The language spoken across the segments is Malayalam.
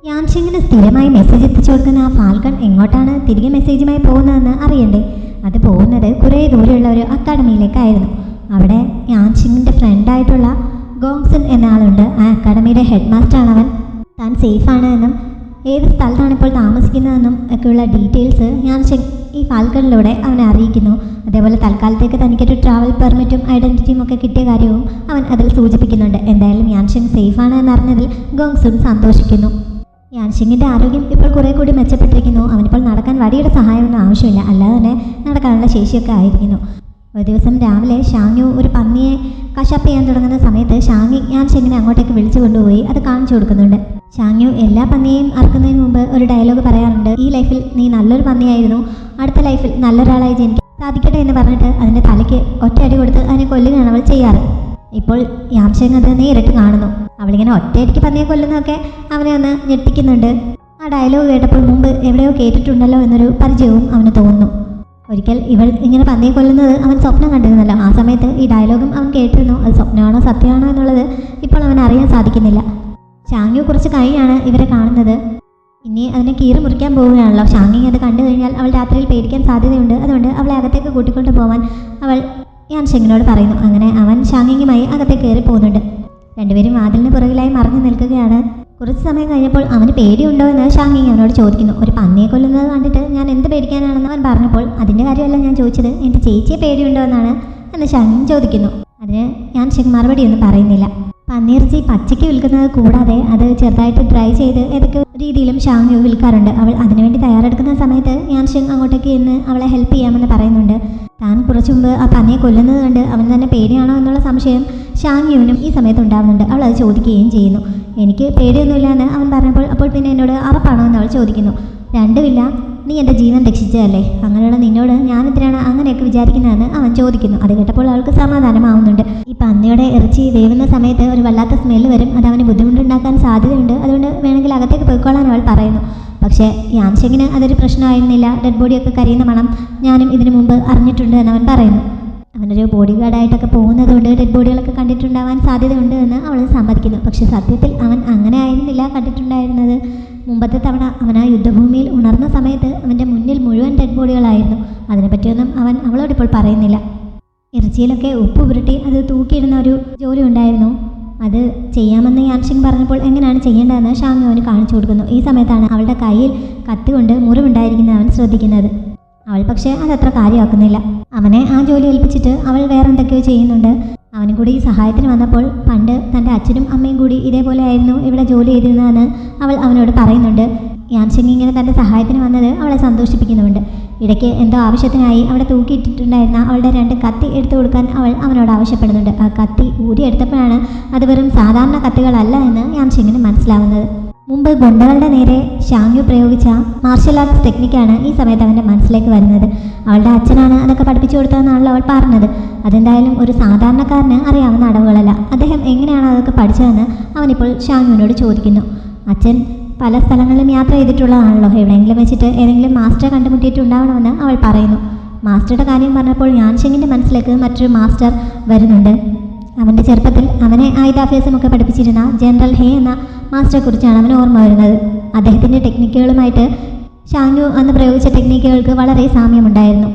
യാൻഷിങ്ങിന് സ്ഥിരമായി മെസ്സേജ് എത്തിച്ചു കൊടുക്കുന്ന ആ ഫാൽക്കൺ എങ്ങോട്ടാണ് തിരികെ മെസ്സേജുമായി പോകുന്നതെന്ന് അറിയണ്ടേ? അത് പോകുന്നത് കുറേ ദൂരെയുള്ള ഒരു അക്കാഡമിയിലേക്കായിരുന്നു. അവിടെ യാൻഷിങ്ങിൻ്റെ ഫ്രണ്ടായിട്ടുള്ള ഗോങ്സൺ എന്ന ആളുണ്ട്. ആ അക്കാഡമിയുടെ ഹെഡ് മാസ്റ്ററാണ് അവൻ. താൻ സേഫാണ് എന്നും ഏത് സ്ഥലത്താണ് ഇപ്പോൾ താമസിക്കുന്നതെന്നും ഒക്കെയുള്ള ഡീറ്റെയിൽസ് യാൻഷിങ് ഈ ഫാൽക്കണിലൂടെ അവനെ അറിയിക്കുന്നു. അതേപോലെ തൽക്കാലത്തേക്ക് തനിക്കൊരു ട്രാവൽ പെർമിറ്റും ഐഡൻറ്റിറ്റിയും ഒക്കെ കിട്ടിയ കാര്യവും അവൻ അതിൽ സൂചിപ്പിക്കുന്നുണ്ട്. എന്തായാലും യാൻഷിങ് സേഫാണ് എന്നറിഞ്ഞതിൽ ഗോങ്സുൺ സന്തോഷിക്കുന്നു. യാൻഷിങ്ങിൻ്റെ ആരോഗ്യം ഇപ്പോൾ കുറേ കൂടി മെച്ചപ്പെട്ടിരിക്കുന്നു. അവനിപ്പോൾ നടക്കാൻ വടിയുടെ സഹായമൊന്നും ആവശ്യമില്ല, അല്ലാതെ തന്നെ നടക്കാനുള്ള ശേഷിയൊക്കെ ആയിരിക്കുന്നു. ഒരു ദിവസം രാവിലെ ഷാങ്യു ഒരു പന്നിയെ കശാപ്പ് ചെയ്യാൻ തുടങ്ങുന്ന സമയത്ത് ഷാങ്ങി യാൻഷിങ്ങിനെ അങ്ങോട്ടേക്ക് വിളിച്ചു കൊണ്ടുപോയി അത് കാണിച്ചു കൊടുക്കുന്നുണ്ട്. ഷാങ്യു എല്ലാ പന്നിയെയും അറുക്കുന്നതിന് മുമ്പ് ഒരു ഡയലോഗ് പറയാറുണ്ട്. ഈ ലൈഫിൽ നീ നല്ലൊരു പന്നിയായിരുന്നു, അടുത്ത ലൈഫിൽ നല്ലൊരാളായി ജനിക്കാൻ സാധിക്കട്ടെ എന്ന് പറഞ്ഞിട്ട് അതിൻ്റെ തലയ്ക്ക് ഒറ്റയടി കൊടുത്ത് അതിനെ കൊല്ലുകയാണ് അവൾ ചെയ്യാറ്. ഇപ്പോൾ യാൻഷിങ് അത് നേരിട്ട് കാണുന്നു. അവളിങ്ങനെ ഒറ്റയടിക്ക് പന്നിയെ കൊല്ലുന്നതൊക്കെ അവനെ ഒന്ന് ഞെട്ടിക്കുന്നുണ്ട്. ആ ഡയലോഗ് കേട്ടപ്പോൾ മുമ്പ് എവിടെയോ കേട്ടിട്ടുണ്ടല്ലോ എന്നൊരു പരിചയവും അവന് തോന്നുന്നു. ഒരിക്കൽ ഇവൾ ഇങ്ങനെ പന്നിയെ കൊല്ലുന്നത് അവൻ സ്വപ്നം കണ്ടിരുന്നല്ലോ. ആ സമയത്ത് ഈ ഡയലോഗും അവൻ കേട്ടിരുന്നു. അത് സ്വപ്നമാണോ സത്യമാണോ എന്നുള്ളത് ഇപ്പോൾ അവൻ അറിയാൻ സാധിക്കുന്നില്ല. ഷാങ്യു കുറച്ച് കഴിഞ്ഞാണ് ഇവരെ കാണുന്നത്. ഇനി അതിനെ കീറി മുറിക്കാൻ പോവുകയാണല്ലോ. ഷാങ്ങി അത് കണ്ടു കഴിഞ്ഞാൽ അവൾ രാത്രിയിൽ പേടിക്കാൻ സാധ്യതയുണ്ട്. അതുകൊണ്ട് അവളെ അകത്തേക്ക് കൂട്ടിക്കൊണ്ട് പോകാൻ അവൾ യാൻഷിങ്ങിനോട് പറയുന്നു. അങ്ങനെ അവൻ ഷാങ്ങിങ്ങുമായി അകത്തേക്ക് കയറി പോകുന്നുണ്ട്. രണ്ടുപേരും വാതിലിന് പുറകിലായി മറഞ്ഞു നിൽക്കുകയാണ്. കുറച്ച് സമയം കഴിഞ്ഞപ്പോൾ അവന് പേടിയുണ്ടോ എന്ന് ഷാങ്ങിങ് അവനോട് ചോദിക്കുന്നു. ഒരു പന്നിയെ കൊല്ലുന്നത് കണ്ടിട്ട് ഞാൻ എന്ത് പേടിക്കാനാണെന്ന് അവൻ പറഞ്ഞപ്പോൾ അതിൻ്റെ കാര്യമല്ല ഞാൻ ചോദിച്ചത്, എൻ്റെ ചേച്ചിയെ പേടിയുണ്ടോ എന്ന് ഷാങ്ങിങ് ചോദിക്കുന്നു. അതിന് യാൻഷിങ് മറുപടിയൊന്നും പറയുന്നില്ല. പന്നിയിറച്ചി പച്ചയ്ക്ക് വിൽക്കുന്നത് കൂടാതെ അത് ചെറുതായിട്ട് ഡ്രൈ ചെയ്ത് ഏതൊക്കെ രീതിയിലും ഷാങ്യു വിൽക്കാറുണ്ട്. അവൾ അതിനുവേണ്ടി തയ്യാറെടുക്കുന്ന സമയത്ത് യാൻഷിങ് അങ്ങോട്ടേക്ക് ഇന്ന് അവളെ ഹെൽപ്പ് ചെയ്യാമെന്ന് പറയുന്നുണ്ട്. താൻ കുറച്ചു മുമ്പ് ആ പന്നിയെ കൊല്ലുന്നത് കണ്ട് അവൻ തന്നെ പേടിയാണോ എന്നുള്ള സംശയം ഷാങ്യുവിനും ഈ സമയത്ത് ഉണ്ടാകുന്നുണ്ട്. അവൾ അത് ചോദിക്കുകയും ചെയ്യുന്നു. എനിക്ക് പേടിയൊന്നുമില്ല എന്ന് അവൻ പറഞ്ഞപ്പോൾ അപ്പോൾ പിന്നെ എന്നോട് അറപ്പാണോ എന്ന് അവൾ ചോദിക്കുന്നു. രണ്ടുമില്ല, നീ എൻ്റെ ജീവൻ രക്ഷിച്ചതല്ലേ, അങ്ങനെയുള്ള നിന്നോട് ഞാനെന്തിനാണ് അങ്ങനെയൊക്കെ വിചാരിക്കുന്നതെന്ന് അവൻ ചോദിക്കുന്നു. അത് കേട്ടപ്പോൾ അവൾക്ക് സമാധാനമാവുന്നുണ്ട്. ഈ പന്നിയുടെ ഇറച്ചി വേവുന്ന സമയത്ത് ഒരു വല്ലാത്ത സ്മെല്ല് വരും, അത് അവന് ബുദ്ധിമുട്ടുണ്ടാക്കാൻ സാധ്യതയുണ്ട്, അതുകൊണ്ട് വേണമെങ്കിൽ അകത്തേക്ക് പോയിക്കോളാൻ അവൾ പറയുന്നു. പക്ഷേ യാൻഷിങ്ങിന് അതൊരു പ്രശ്നമായിരുന്നില്ല. ഡെഡ് ബോഡിയൊക്കെ കരിയുന്ന മണം ഞാനും ഇതിനു മുമ്പ് അറിഞ്ഞിട്ടുണ്ട് എന്ന് അവൻ പറയുന്നു. അവനൊരു ബോഡി ഗാർഡായിട്ടൊക്കെ പോകുന്നതുകൊണ്ട് ഡെഡ് ബോഡികളൊക്കെ കണ്ടിട്ടുണ്ടാവാൻ സാധ്യതയുണ്ട് എന്ന് അവൾ സമ്മതിക്കുന്നു. പക്ഷെ സത്യത്തിൽ അവൻ അങ്ങനെ ആയിരുന്നില്ല കണ്ടിട്ടുണ്ടായിരുന്നത്. മുമ്പത്തെ തവണ അവൻ ആ യുദ്ധഭൂമിയിൽ ഉണർന്ന സമയത്ത് അവൻ്റെ മുന്നിൽ മുഴുവൻ ഡെഡ് ബോഡികളായിരുന്നു. അതിനെപ്പറ്റിയൊന്നും അവൻ അവളോടിപ്പോൾ പറയുന്നില്ല. ഇറച്ചിയിലൊക്കെ ഉപ്പ് പുരട്ടി അത് തൂക്കിയിടുന്ന ഒരു ജോലി ഉണ്ടായിരുന്നു. അത് ചെയ്യാമെന്ന് യാൻഷിങ് പറഞ്ഞപ്പോൾ എങ്ങനെയാണ് ചെയ്യേണ്ടതെന്ന് ഷാങ്യു അവന് കാണിച്ചു കൊടുക്കുന്നു. ഈ സമയത്താണ് അവളുടെ കയ്യിൽ കത്തി കൊണ്ട് മുറിവുണ്ടായിരിക്കുന്നത് അവൻ ശ്രദ്ധിക്കുന്നത്. അവൾ പക്ഷേ അതത്ര കാര്യമാക്കുന്നില്ല. അവനെ ആ ജോലി ഏൽപ്പിച്ചിട്ട് അവൾ വേറെ എന്തൊക്കെയോ ചെയ്യുന്നുണ്ട്. അവനും കൂടി ഈ സഹായത്തിന് വന്നപ്പോൾ പണ്ട് തൻ്റെ അച്ഛനും അമ്മയും കൂടി ഇതേപോലെ ആയിരുന്നു ഇവിടെ ജോലി ചെയ്തിരുന്നതെന്ന് അവൾ അവനോട് പറയുന്നുണ്ട്. യാൻഷിങ് ഇങ്ങനെ തൻ്റെ സഹായത്തിന് വന്നത് അവളെ സന്തോഷിപ്പിക്കുന്നുമുണ്ട്. ഇടയ്ക്ക് എന്തോ ആവശ്യത്തിനായി അവിടെ തൂക്കിയിട്ടിട്ടുണ്ടായിരുന്ന അവളുടെ 2 കത്തി എടുത്തു കൊടുക്കാൻ അവൾ അവനോട് ആവശ്യപ്പെടുന്നുണ്ട്. ആ കത്തി ഊരിയെടുത്തപ്പോഴാണ് അത് വെറും സാധാരണ കത്തികളല്ല എന്ന് യാൻഷിങ്ങിന് മനസ്സിലാവുന്നത്. മുമ്പ് ഗുണ്ടകളുടെ നേരെ ഷാങ്യു പ്രയോഗിച്ച മാർഷൽ ആർട്സ് ടെക്നിക്കാണ് ഈ സമയത്ത് അവൻ്റെ മനസ്സിലേക്ക് വരുന്നത്. അവളുടെ അച്ഛനാണ് അതൊക്കെ പഠിപ്പിച്ചു കൊടുത്തതെന്നാണല്ലോ അവൾ പറഞ്ഞത്. അതെന്തായാലും ഒരു സാധാരണക്കാരന് അറിയാവുന്ന അടവുകളല്ല. അദ്ദേഹം എങ്ങനെയാണ് അതൊക്കെ പഠിച്ചതെന്ന് അവനിപ്പോൾ ഷാങ്യുവിനോട് ചോദിക്കുന്നു. അച്ഛൻ പല സ്ഥലങ്ങളിലും യാത്ര ചെയ്തിട്ടുള്ളതാണല്ലോ, എവിടെയെങ്കിലും വെച്ചിട്ട് ഏതെങ്കിലും മാസ്റ്ററെ കണ്ടുമുട്ടിയിട്ടുണ്ടാവണമെന്ന് അവൾ പറയുന്നു. മാസ്റ്ററുടെ കാര്യം പറഞ്ഞപ്പോൾ യാൻഷിങ്ങിൻ്റെ മനസ്സിലേക്ക് മറ്റൊരു മാസ്റ്റർ വരുന്നുണ്ട്. അവൻ്റെ ചെറുപ്പത്തിൽ അവനെ ആയുധാഭ്യാസമൊക്കെ പഠിപ്പിച്ചിരുന്ന ജനറൽ ഹേ എന്ന മാസ്റ്ററെ കുറിച്ചാണ് അവന് ഓർമ്മ വരുന്നത്. അദ്ദേഹത്തിൻ്റെ ടെക്നിക്കുകളുമായിട്ട് ഷാങ്യു അന്ന് പ്രയോഗിച്ച ടെക്നിക്കുകൾക്ക് വളരെ സാമ്യമുണ്ടായിരുന്നു.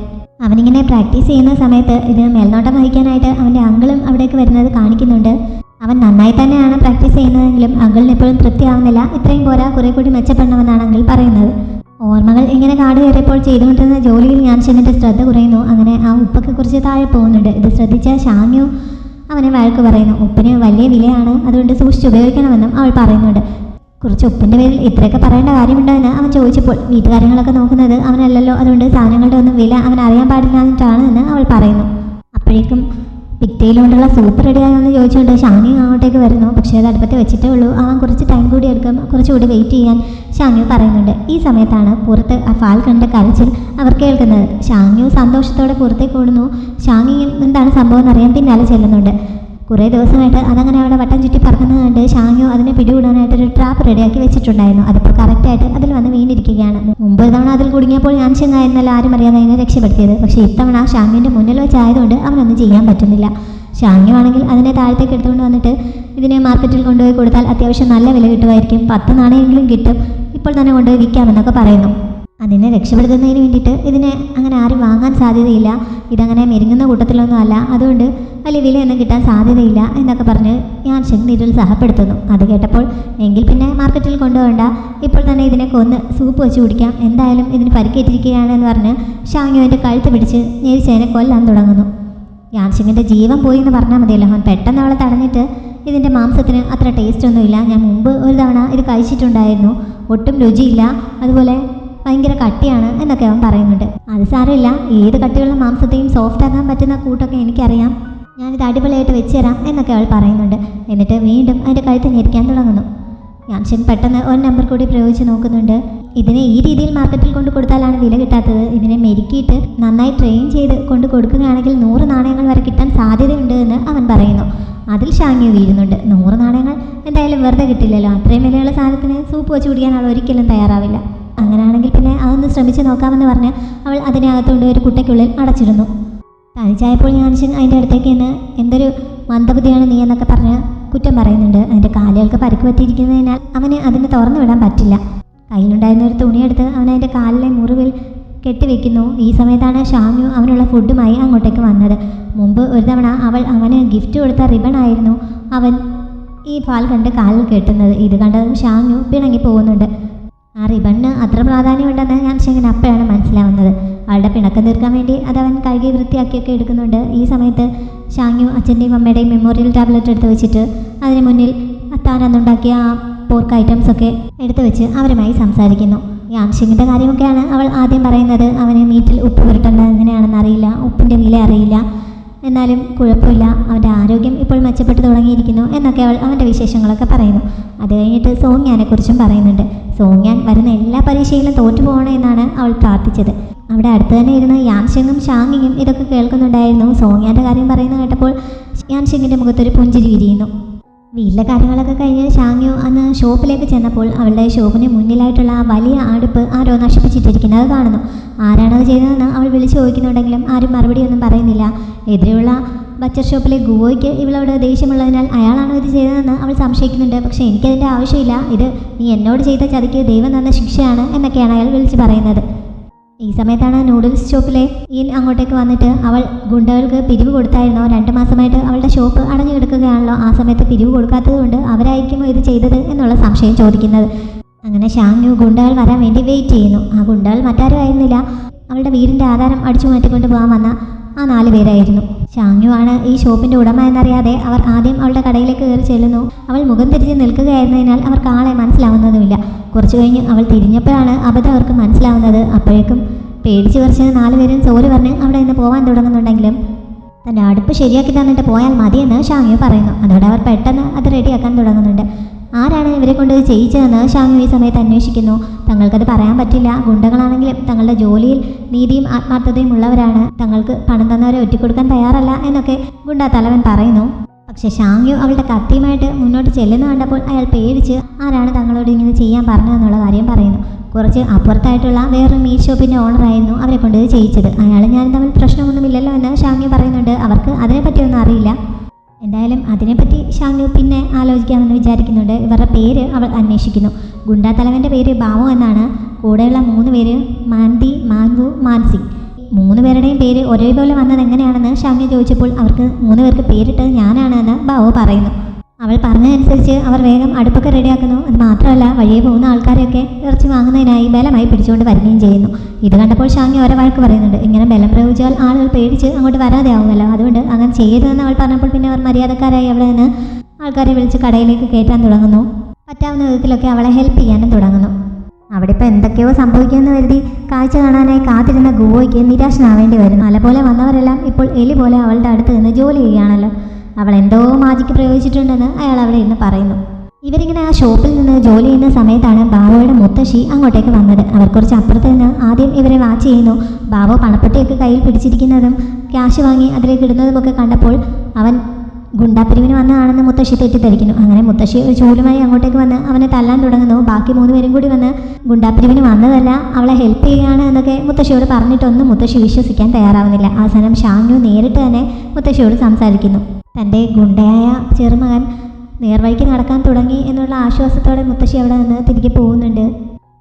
അവനിങ്ങനെ പ്രാക്ടീസ് ചെയ്യുന്ന സമയത്ത് ഇത് മേൽനോട്ടം വഹിക്കാനായിട്ട് അവൻ്റെ അങ്കിളും അവിടേക്ക് വരുന്നത് കാണിക്കുന്നുണ്ട്. അവൻ നന്നായി തന്നെയാണ് പ്രാക്ടീസ് ചെയ്യുന്നതെങ്കിലും അങ്കിളിന് എപ്പോഴും തൃപ്തിയാവുന്നില്ല. ഇത്രയും പോരാ, കുറെ കൂടി മെച്ചപ്പെടണമെന്നാണ് അങ്കിൾ പറയുന്നത്. ഓർമ്മകൾ ഇങ്ങനെ കാട് കയറിയപ്പോൾ ചെയ്തുകൊണ്ടിരുന്ന ജോലിയിൽ യാൻഷിങ്ങിൻ്റെ ശ്രദ്ധ കുറയുന്നു. അങ്ങനെ ആ ഉപ്പൊക്കെ കുറിച്ച് താഴെ പോകുന്നുണ്ട്. ഇത് ശ്രദ്ധിച്ച ഷാങ്യു അവനെ വഴക്ക് പറയുന്നു. ഉപ്പിന് വലിയ വിലയാണ്, അതുകൊണ്ട് സൂക്ഷിച്ച് ഉപയോഗിക്കണമെന്നും അവൾ പറയുന്നുണ്ട്. കുറച്ച് ഉപ്പിൻ്റെ പേരിൽ ഇത്രയൊക്കെ പറയേണ്ട കാര്യമുണ്ടോ എന്ന് അവൻ ചോദിച്ചപ്പോൾ വീട്ടുകാര്യങ്ങളൊക്കെ നോക്കുന്നത് അവനല്ലല്ലോ, അതുകൊണ്ട് സാധനങ്ങളുടെ ഒന്നും വില അവൻ അറിയാൻ പാടില്ലാഞ്ഞിട്ടാണ് എന്ന് അവൾ പറയുന്നു. അപ്പോഴേക്കും പിക്തയിലുകൊണ്ടുള്ള സൂപ്പ് റെഡിയായോ എന്ന് ചോദിച്ചുകൊണ്ട് ഷാങ്യു അങ്ങോട്ടേക്ക് വരുന്നു. പക്ഷേ അത് അടുപ്പത്ത് വെച്ചിട്ടേ ഉള്ളൂ, അവൻ കുറച്ച് ടൈം കൂടി എടുക്കും, കുറച്ചുകൂടി വെയിറ്റ് ചെയ്യാൻ ഷാങ്യു പറയുന്നുണ്ട്. ഈ സമയത്താണ് പുറത്ത് ആ ഫാൽക്കണിൻ്റെ കരച്ചിൽ അവർ കേൾക്കുന്നത്. ഷാങ്യു സന്തോഷത്തോടെ പുറത്തേക്ക് ഓടുന്നു. ഷാങ്യു എന്താണ് സംഭവം എന്നറിയാൻ പിന്നാലെ ചെല്ലുന്നുണ്ട്. കുറേ ദിവസമായിട്ട് അതങ്ങനെ അവിടെ വട്ടം ചുറ്റി പറക്കുന്നത് കണ്ട് ഷാങ്യു അതിനെ പിടികൂടാനായിട്ടൊരു ട്രാപ്പ് റെഡിയാക്കി വെച്ചിട്ടുണ്ടായിരുന്നു. അതിപ്പോൾ കറക്റ്റായിട്ട് അതിൽ വന്ന് വീണിരിക്കുകയാണ്. മുമ്പ് തവണ അതിൽ കുടുങ്ങിയപ്പോൾ യാൻഷിങ് ആയിരുന്നല്ലോ ആരും അറിയാതെ അതിനെ രക്ഷപ്പെടുത്തിയത്. പക്ഷേ ഇത്തവണ ഷാങ്യുവിൻ്റെ മുന്നിൽ വെച്ചായതുകൊണ്ട് അവനൊന്നും ചെയ്യാൻ പറ്റുന്നില്ല. ഷാങ്യു ആണെങ്കിൽ അതിനെ താഴത്തേക്ക് എടുത്തുകൊണ്ട് വന്നിട്ട് ഇതിനെ മാർക്കറ്റിൽ കൊണ്ടുപോയി കൊടുത്താൽ അത്യാവശ്യം നല്ല വില കിട്ടുമായിരിക്കും, 10 നാണയമെങ്കിലും കിട്ടും, ഇപ്പോൾ തന്നെ കൊണ്ടുപോയി വിൽക്കാമെന്നൊക്കെ പറയുന്നു. അതിനെ രക്ഷപ്പെടുത്തുന്നതിന് വേണ്ടിയിട്ട് ഇതിനെ അങ്ങനെ ആരും വാങ്ങാൻ സാധ്യതയില്ല, ഇതങ്ങനെ മെരുങ്ങുന്ന കൂട്ടത്തിലൊന്നും അല്ല, അതുകൊണ്ട് വലിയ വിലയൊന്നും കിട്ടാൻ സാധ്യതയില്ല എന്നൊക്കെ പറഞ്ഞ് യാൻഷിങ് നിരുത്സാഹപ്പെടുത്തുന്നു. അത് കേട്ടപ്പോൾ എങ്കിൽ പിന്നെ മാർക്കറ്റിൽ കൊണ്ടുപോകണ്ട, ഇപ്പോൾ തന്നെ ഇതിനെ കൊന്ന് സൂപ്പ് വെച്ച് കുടിക്കാം, എന്തായാലും ഇതിന് പരിക്കേറ്റിരിക്കുകയാണെന്ന് പറഞ്ഞ് ഷാങ്യുവിൻ്റെ കഴുത്ത് പിടിച്ച് ഞെരിച്ചതിനെ കൊല്ലാൻ തുടങ്ങുന്നു. യാൻഷിങ്ങിൻ്റെ ജീവൻ പോയി എന്ന് പറഞ്ഞാൽ മതിയല്ലോ, അവൻ പെട്ടെന്ന് അവളെ തടഞ്ഞിട്ട് ഇതിൻ്റെ മാംസത്തിന് അത്ര ടേസ്റ്റ് ഒന്നുമില്ല, ഞാൻ മുമ്പ് ഒരു തവണ ഇത് കഴിച്ചിട്ടുണ്ടായിരുന്നു, ഒട്ടും രുചിയില്ല, അതുപോലെ ഭയങ്കര കട്ടിയാണ് എന്നൊക്കെ അവൻ പറയുന്നുണ്ട്. അത് സാരമില്ല, ഏത് കട്ടിയുള്ള മാംസത്തെയും സോഫ്റ്റ് ആക്കാൻ പറ്റുന്ന കൂട്ടൊക്കെ എനിക്കറിയാം, ഞാനിത് അടിപൊളിയായിട്ട് വെച്ച് തരാം എന്നൊക്കെ അവൾ പറയുന്നുണ്ട്. എന്നിട്ട് വീണ്ടും അതിൻ്റെ കഴുത്ത് ഞെരിക്കാൻ തുടങ്ങുന്നു. യാൻഷിങ് പെട്ടെന്ന് ഒരു നമ്പർ കൂടി പ്രയോഗിച്ച് നോക്കുന്നുണ്ട്. ഇതിനെ ഈ രീതിയിൽ മാർക്കറ്റിൽ കൊണ്ട് കൊടുത്താലാണ് വില കിട്ടാത്തത്, ഇതിനെ മെരുക്കിയിട്ട് നന്നായി ട്രെയിൻ ചെയ്ത് കൊണ്ട് കൊടുക്കുകയാണെങ്കിൽ 100 നാണയങ്ങൾ വരെ കിട്ടാൻ സാധ്യതയുണ്ട് എന്ന് അവൻ പറയുന്നു. അതിൽ ഷാങ്യു വീഴുന്നുണ്ട്. 100 നാണയങ്ങൾ എന്തായാലും വെറുതെ കിട്ടില്ലല്ലോ, അത്രയും വിലയുള്ള സാധനത്തിന് സൂപ്പ് വെച്ച് കുടിക്കാൻ അവൾ ഒരിക്കലും തയ്യാറാവില്ല. അങ്ങനെയാണെങ്കിൽ പിന്നെ അതൊന്ന് ശ്രമിച്ച് നോക്കാമെന്ന് പറഞ്ഞ് അവൾ അതിനകത്തുകൊണ്ട് ഒരു കുട്ടയ്ക്കുള്ളിൽ അടച്ചിരുന്നു. തനിച്ചായപ്പോൾ യാൻഷിങ് അതിൻ്റെ അടുത്തേക്ക് നിന്ന് എന്തൊരു മന്ദബുദ്ധിയാണ് നീ എന്നൊക്കെ പറഞ്ഞ് കുറ്റം പറയുന്നുണ്ട്. അതിൻ്റെ കാലുകൾക്ക് പരിക്ക് പറ്റിയിരിക്കുന്നതിനാൽ അവന് അതിനെ തുറന്നു വിടാൻ പറ്റില്ല. കയ്യിലുണ്ടായിരുന്ന ഒരു തുണിയെടുത്ത് അവൻ അതിൻ്റെ കാലിലെ മുറിവിൽ കെട്ടിവെക്കുന്നു. ഈ സമയത്താണ് ഷാങ്യു അവനുള്ള ഫുഡുമായി അങ്ങോട്ടേക്ക് വന്നത്. മുമ്പ് ഒരു തവണ അവൾ അവന് ഗിഫ്റ്റ് കൊടുത്ത റിബൺ ആയിരുന്നു അവൻ ഈ പാൽ കണ്ട് കാലിൽ കെട്ടുന്നത്. ഇത് കണ്ടതും ഷാങ്യു പിണങ്ങി പോകുന്നുണ്ട്. ആ റിബണിന് അത്ര പ്രാധാന്യമുണ്ടെന്ന് യാൻഷിങ്ങിന് അപ്പോഴാണ് മനസ്സിലാവുന്നത്. അവളുടെ പിണക്കം തീർക്കാൻ വേണ്ടി അതവൻ കഴുകി വൃത്തിയാക്കിയൊക്കെ എടുക്കുന്നുണ്ട്. ഈ സമയത്ത് ഷാങ്യു അച്ഛൻ്റെയും അമ്മയുടെയും മെമ്മോറിയൽ ടാബ്ലറ്റ് എടുത്ത് വെച്ചിട്ട് അതിന് മുന്നിൽ താൻ അന്നുണ്ടാക്കിയ ആ പോർക്ക് ഐറ്റംസൊക്കെ എടുത്തു വെച്ച് അവരുമായി സംസാരിക്കുന്നു. യാൻഷിങ്ങിൻ്റെ കാര്യമൊക്കെയാണ് അവൾ ആദ്യം പറയുന്നത്. അവന് മീറ്റിൽ ഉപ്പ് പുരട്ടേണ്ടത് എങ്ങനെയാണെന്ന് അറിയില്ല, ഉപ്പിൻ്റെ വില അറിയില്ല, എന്നാലും കുഴപ്പമില്ല, അവൻ്റെ ആരോഗ്യം ഇപ്പോൾ മെച്ചപ്പെട്ടു തുടങ്ങിയിരിക്കുന്നു എന്നൊക്കെ അവൾ അവൻ്റെ വിശേഷങ്ങളൊക്കെ പറയുന്നു. അത് കഴിഞ്ഞിട്ട് സോങ്യാനെക്കുറിച്ചും പറയുന്നുണ്ട്. സോങ്യാൻ വരുന്ന എല്ലാ പരീക്ഷയിലും തോറ്റുപോകണം എന്നാണ് അവൾ പ്രാർത്ഥിച്ചത്. അവിടെ അടുത്ത് തന്നെ ഇരുന്ന് യാൻഷിങ്ങും ഷാങ്ങിങ്ങും ഇതൊക്കെ കേൾക്കുന്നുണ്ടായിരുന്നു. സോങ്യാൻ്റെ കാര്യം പറയുന്നത് കേട്ടപ്പോൾ യാൻഷിങ്ങിൻ്റെ മുഖത്തൊരു പുഞ്ചിരി വിരിയുന്നു. വീട്ടിലെ കാര്യങ്ങളൊക്കെ കഴിഞ്ഞ് ഷാങ്യു അന്ന് ഷോപ്പിലേക്ക് ചെന്നപ്പോൾ അവളുടെ ഷോപ്പിന് മുന്നിലായിട്ടുള്ള ആ വലിയ അടുപ്പ് ആരോ നശിപ്പിച്ചിട്ടിരിക്കുന്നത് കാണുന്നു. ആരാണത് ചെയ്തതെന്ന് അവൾ വിളിച്ചു ചോദിക്കുന്നുണ്ടെങ്കിലും ആരും മറുപടിയൊന്നും പറയുന്നില്ല. എതിരെയുള്ള ബച്ചർ ഷോപ്പിലെ ഗുവോയ്ക്ക് ഇവളോട് ദേഷ്യമുള്ളതിനാൽ അയാളാണോ ഇത് ചെയ്തതെന്ന് അവൾ സംശയിക്കുന്നുണ്ട്. പക്ഷേ എനിക്കതിൻ്റെ ആവശ്യമില്ല, ഇത് നീ എന്നോട് ചെയ്ത ചതിക്ക് ദൈവം തന്ന ശിക്ഷയാണ് എന്നൊക്കെയാണ് അയാൾ വിളിച്ച് പറയുന്നത്. ഈ സമയത്താണ് നൂഡിൽസ് ഷോപ്പിലെ ഈൻ അങ്ങോട്ടേക്ക് വന്നിട്ട് അവൾ ഗുണ്ടകൾക്ക് പിരിവ് കൊടുത്തായിരുന്നോ, 2 മാസമായിട്ട് അവളുടെ ഷോപ്പ് അടഞ്ഞു കിടക്കുകയാണല്ലോ, ആ സമയത്ത് പിരിവ് കൊടുക്കാത്തത് കൊണ്ട് അവരായിരിക്കുമോ ഇത് ചെയ്തത് എന്നുള്ള സംശയം ചോദിക്കുന്നത്. അങ്ങനെ ഷാങ്യു ഗുണ്ടകൾ വരാൻ വേണ്ടി വെയിറ്റ് ചെയ്യുന്നു. ആ ഗുണ്ടകൾ മറ്റാരും ആയിരുന്നില്ല, അവളുടെ വീടിൻ്റെ ആധാരം അടിച്ചു മാറ്റിക്കൊണ്ട് പോകാൻ വന്ന ആ 4 പേരായിരുന്നു. ഷാങ്യു ആണ് ഈ ഷോപ്പിൻ്റെ ഉടമ എന്നറിയാതെ അവർ ആദ്യം അവളുടെ കടയിലേക്ക് കയറി ചെല്ലുന്നു. അവൾ മുഖം തിരിച്ച് നിൽക്കുകയായിരുന്നതിനാൽ അവർക്ക് ആളെ മനസ്സിലാവുന്നതുമില്ല. കുറച്ചു കഴിഞ്ഞ് അവൾ തിരിഞ്ഞപ്പോഴാണ് അബദ്ധം അവർക്ക് മനസ്സിലാവുന്നത്. അപ്പോഴേക്കും പേടിച്ച് കുറച്ച് 4 പേരും സോറി പറഞ്ഞ് അവിടെ നിന്ന് പോകാൻ തുടങ്ങുന്നുണ്ടെങ്കിലും തൻ്റെ അടുപ്പ് ശരിയാക്കി തന്നിട്ട് പോയാൽ മതിയെന്ന് ഷാങ്യു പറയുന്നു. അതോടെ അവർ പെട്ടെന്ന് അത് റെഡിയാക്കാൻ തുടങ്ങുന്നുണ്ട്. ആരാണ് ഇവരെ കൊണ്ട് ഇത് ചെയ്യിച്ചതെന്ന് ഷാങ്യു ഈ സമയത്ത് അന്വേഷിക്കുന്നു. തങ്ങൾക്കത് പറയാൻ പറ്റില്ല, ഗുണ്ടകളാണെങ്കിലും തങ്ങളുടെ ജോലിയിൽ നീതിയും ആത്മാർത്ഥതയും ഉള്ളവരാണ്, തങ്ങൾക്ക് പണം തന്നവരെ ഒറ്റിക്കൊടുക്കാൻ തയ്യാറല്ല എന്നൊക്കെ ഗുണ്ടാ തലവൻ പറയുന്നു. പക്ഷെ ഷാങ്യു അവളുടെ കത്തിയുമായിട്ട് മുന്നോട്ട് ചെല്ലുന്ന കണ്ടപ്പോൾ അയാൾ പേടിച്ച് ആരാണ് തങ്ങളോട് ഇങ്ങനെ ചെയ്യാൻ പറഞ്ഞതെന്നുള്ള കാര്യം പറയുന്നു. കുറച്ച് അപ്പുറത്തായിട്ടുള്ള വേറൊരു മീറ്റ് ഷോപ്പിൻ്റെ ഓണറായിരുന്നു അവരെ കൊണ്ട് ഇത് ചെയ്യിച്ചത്. അയാൾ ഞാൻ തമ്മിൽ പ്രശ്നമൊന്നുമില്ലല്ലോ എന്ന് ഷാങ്യു പറയുന്നുണ്ട്. അവർക്ക് അതിനെപ്പറ്റിയൊന്നും അറിയില്ല. എന്തായാലും അതിനെപ്പറ്റി ഷാങ്യു പിന്നെ ആലോചിക്കാമെന്ന് വിചാരിക്കുന്നുണ്ട്. ഇവരുടെ പേര് അവൾ അന്വേഷിക്കുന്നു. ഗുണ്ടാ തലവൻ്റെ പേര് ബാവു എന്നാണ്. കൂടെയുള്ള 3 പേര് മാൻതി, മാൻവു, മാൻസി. 3 പേരുടെയും പേര് ഒരേപോലെ വന്നത് എങ്ങനെയാണെന്ന് ഷാങ്യു ചോദിച്ചപ്പോൾ അവർക്ക് 3 പേർക്ക് പേരിട്ടത് ഞാനാണെന്ന് ബാവു പറയുന്നു. അവൾ പറഞ്ഞതനുസരിച്ച് അവർ വേഗം അടുപ്പൊക്കെ റെഡിയാക്കുന്നു. അത് മാത്രമല്ല വഴിയെ പോകുന്ന ആൾക്കാരെയൊക്കെ ഇറച്ചി വാങ്ങുന്നതിനായി ബലമായി പിടിച്ചുകൊണ്ട് വരികയും ചെയ്യുന്നു. ഇത് കണ്ടപ്പോൾ ഷാങ്യു ഓരോ വഴക്ക് പറയുന്നുണ്ട്. ഇങ്ങനെ ബലം പ്രയോഗിച്ചാൽ ആളുകൾ പേടിച്ച് അങ്ങോട്ട് വരാതെ ആവുമല്ലോ, അതുകൊണ്ട് അങ്ങനെ ചെയ്യരുതെന്ന് അവൾ പറഞ്ഞപ്പോൾ പിന്നെ അവർ മര്യാദക്കാരായി അവിടെ നിന്ന് ആൾക്കാരെ വിളിച്ച് കടയിലേക്ക് കയറ്റാൻ തുടങ്ങുന്നു. പറ്റാവുന്ന വിധത്തിലൊക്കെ അവളെ ഹെൽപ്പ് ചെയ്യാനും തുടങ്ങുന്നു. അവിടെ ഇപ്പോൾ എന്തൊക്കെയോ സംഭവിക്കുമെന്ന് കരുതി കാഴ്ച കാണാനായി കാത്തിരുന്ന ഗുവോയ്ക്ക് നിരാശനാവേണ്ടി വരുന്നു. അലപോലെ വന്നവരെല്ലാം ഇപ്പോൾ എലി പോലെ അവളുടെ അടുത്ത് നിന്ന് ജോലി ചെയ്യുകയാണല്ലോ. അവൾ എന്തോ മാജിക്ക് പ്രയോഗിച്ചിട്ടുണ്ടെന്ന് അയാൾ അവിടെ ഇരുന്ന് പറയുന്നു. ഇവരിങ്ങനെ ആ ഷോപ്പിൽ നിന്ന് ജോലി ചെയ്യുന്ന സമയത്താണ് ബാവോയുടെ മുത്തശ്ശി അങ്ങോട്ടേക്ക് വന്നത്. അവർ കുറച്ച് അപ്പുറത്ത് നിന്ന് ആദ്യം ഇവരെ വാച്ച് ചെയ്യുന്നു. ബാവോ പണപ്പെട്ടിയൊക്കെ കയ്യിൽ പിടിച്ചിരിക്കുന്നതും ക്യാഷ് വാങ്ങി അതിലേക്ക് ഇടുന്നതുമൊക്കെ കണ്ടപ്പോൾ അവൻ ഗുണ്ടാപ്പിരിവിന് വന്നതാണെന്ന് മുത്തശ്ശി തെറ്റിദ്ധരിക്കുന്നു. അങ്ങനെ മുത്തശ്ശി ഒരു ചൂലുമായി അങ്ങോട്ടേക്ക് വന്ന് അവനെ തല്ലാൻ തുടങ്ങുന്നു. ബാക്കി 3 പേരും കൂടി വന്ന് ഗുണ്ടാപ്പിരിവിന് വന്നതല്ല, അവളെ ഹെൽപ്പ് ചെയ്യുകയാണ് എന്നൊക്കെ മുത്തശ്ശിയോട് പറഞ്ഞിട്ടൊന്നും മുത്തശ്ശി വിശ്വസിക്കാൻ തയ്യാറാവുന്നില്ല. അവസാനം ഷാങ്യു നേരിട്ട് തന്നെ മുത്തശ്ശിയോട് സംസാരിക്കുന്നു. തൻ്റെ ഗുണ്ടയായ ചെറുമകൻ നേർവഴിക്ക് നടക്കാൻ തുടങ്ങി എന്നുള്ള ആശ്വാസത്തോടെ മുത്തശ്ശി അവിടെ നിന്ന് തിരികെ പോകുന്നുണ്ട്.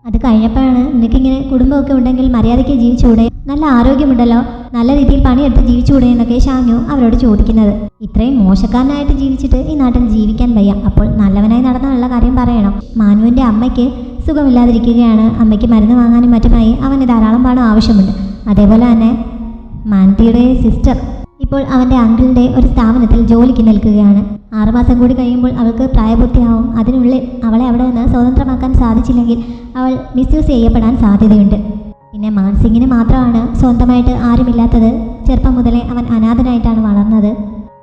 അത് കഴിഞ്ഞപ്പോഴാണ് നിനക്കിങ്ങനെ കുടുംബമൊക്കെ ഉണ്ടെങ്കിൽ മര്യാദയ്ക്ക് ജീവിച്ചുകൂടെ, നല്ല ആരോഗ്യമുണ്ടല്ലോ, നല്ല രീതിയിൽ പണിയെടുത്ത് ജീവിച്ചുകൂടെ എന്നൊക്കെ ഷാങ്ങു അവരോട് ചോദിക്കുന്നത്. ഇത്രയും മോശക്കാരനായിട്ട് ജീവിച്ചിട്ട് ഈ നാട്ടിൽ ജീവിക്കാൻ വയ്യ, അപ്പോൾ നല്ലവനായി നടന്നുള്ള കാര്യം പറയണം. മാനുവിൻ്റെ അമ്മയ്ക്ക് സുഖമില്ലാതിരിക്കുകയാണ്. അമ്മയ്ക്ക് മരുന്ന് വാങ്ങാനും മറ്റുമായി അവന് ധാരാളം പണം ആവശ്യമുണ്ട്. അതേപോലെ തന്നെ മാനത്തിയുടെ സിസ്റ്റർ ഇപ്പോൾ അവൻ്റെ അങ്കിളിൻ്റെ ഒരു സ്ഥാപനത്തിൽ ജോലിക്ക് നിൽക്കുകയാണ്. 6 മാസം കൂടി കഴിയുമ്പോൾ അവൾക്ക് പ്രായപൂർത്തിയാവും. അതിനുള്ളിൽ അവളെ അവിടെ നിന്ന് സ്വതന്ത്രമാക്കാൻ സാധിച്ചില്ലെങ്കിൽ അവൾ മിസ്യൂസ് ചെയ്യപ്പെടാൻ സാധ്യതയുണ്ട്. പിന്നെ മാൻസിങ്ങിന് മാത്രമാണ് സ്വന്തമായിട്ട് ആരുമില്ലാത്തത്. ചെറുപ്പം മുതലേ അവൻ അനാഥനായിട്ടാണ് വളർന്നത്.